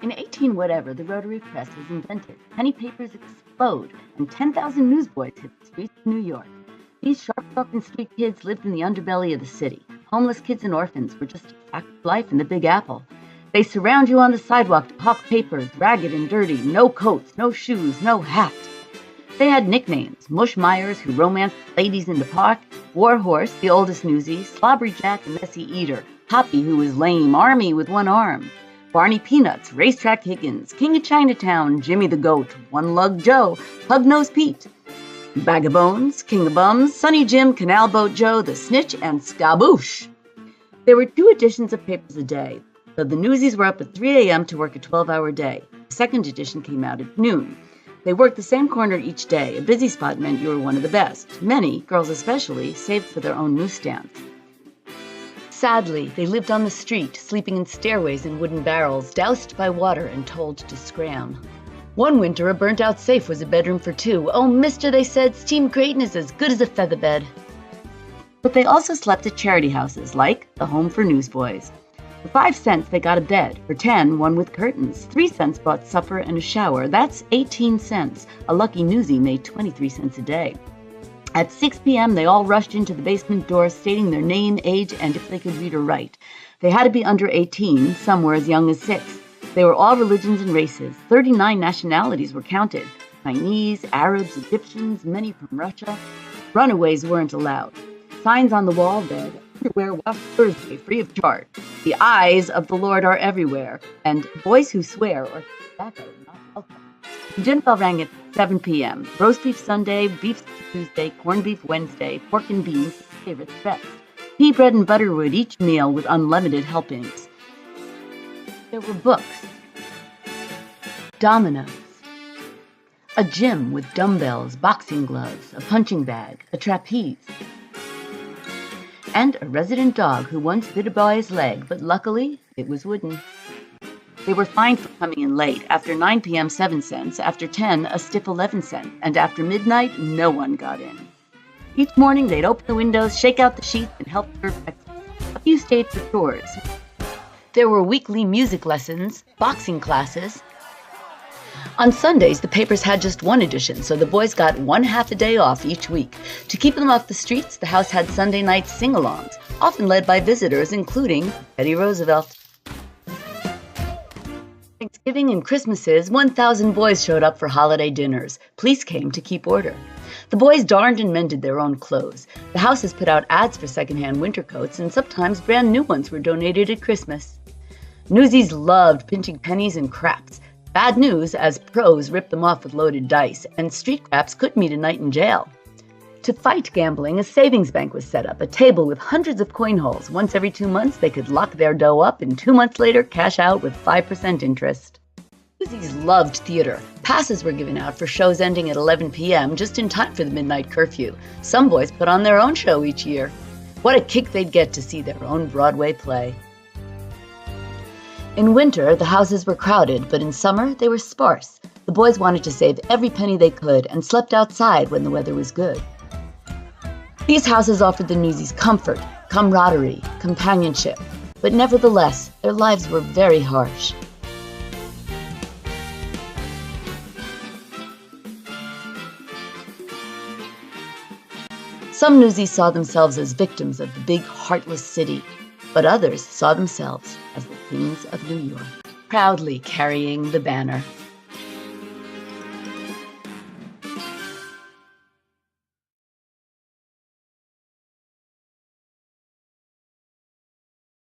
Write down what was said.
In 18 whatever, the rotary press was invented. Penny papers explode, and 10,000 newsboys hit the streets of New York. These sharp-talking street kids lived in the underbelly of the city. Homeless kids and orphans were just a fact of life in the Big Apple. They surround you on the sidewalk to hawk papers, ragged and dirty, no coats, no shoes, no hats. They had nicknames: Mush Myers, who romanced ladies in the park; War Horse, the oldest newsie; Slobbery Jack, the messy eater; Hoppy, who was lame; Army with one arm; Barney Peanuts; Racetrack Higgins; King of Chinatown; Jimmy the Goat; One Lug Joe; Pug-Nosed Pete; Bag of Bones; King of Bums; Sunny Jim; Canal Boat Joe; The Snitch; and Scaboosh. There were 2 editions of papers a day, so the newsies were up at 3 a.m. to work a 12-hour day. The second edition came out at noon. They worked the same corner each day. A busy spot meant you were one of the best. Many, girls especially, saved for their own newsstands. Sadly, they lived on the street, sleeping in stairways and wooden barrels, doused by water and told to scram. One winter, a burnt-out safe was a bedroom for 2. "Oh, mister," they said, "steam gratin' is as good as a feather bed." But they also slept at charity houses, like the Home for Newsboys. For 5 cents, they got a bed. For 10, one with curtains. 3 cents bought supper and a shower. That's 18 cents. A lucky newsie made 23 cents a day. At 6 p.m., they all rushed into the basement door, stating their name, age, and if they could read or write. They had to be under 18, some were as young as 6. They were all religions and races. 39 nationalities were counted: Chinese, Arabs, Egyptians, many from Russia. Runaways weren't allowed. Signs on the wall read, "Underwear washed Thursday, free of charge. The eyes of the Lord are everywhere," and "Boys who swear or tobacco not welcome." The gin bell rang at 7 p.m. Roast beef Sunday, beef Tuesday, corned beef Wednesday, pork and beans, favorites best. Pea bread and butter were at each meal with unlimited helpings. There were books, dominoes, a gym with dumbbells, boxing gloves, a punching bag, a trapeze, and a resident dog who once bit a boy's leg, but luckily it was wooden. They were fined for coming in late. After 9 p.m., 7 cents. After 10, a stiff 11 cents. And after midnight, no one got in. Each morning, they'd open the windows, shake out the sheets, and help serve breakfast. A few stayed for chores. There were weekly music lessons, boxing classes. On Sundays, the papers had just 1 edition, so the boys got 1/2 a day off each week. To keep them off the streets, the house had Sunday night sing-alongs, often led by visitors, including Teddy Roosevelt. Thanksgiving and Christmases, 1,000 boys showed up for holiday dinners. Police came to keep order. The boys darned and mended their own clothes. The houses put out ads for secondhand winter coats, and sometimes brand new ones were donated at Christmas. Newsies loved pinching pennies and craps. Bad news, as pros ripped them off with loaded dice, and street craps could meet a night in jail. To fight gambling, a savings bank was set up, a table with hundreds of coin holes. Once every 2 months, they could lock their dough up and 2 months later cash out with 5% interest. Newsies loved theater. Passes were given out for shows ending at 11 p.m., just in time for the midnight curfew. Some boys put on their own show each year. What a kick they'd get to see their own Broadway play. In winter, the houses were crowded, but in summer, they were sparse. The boys wanted to save every penny they could and slept outside when the weather was good. These houses offered the newsies comfort, camaraderie, companionship, but nevertheless, their lives were very harsh. Some newsies saw themselves as victims of the big, heartless city, but others saw themselves as the kings of New York, proudly carrying the banner.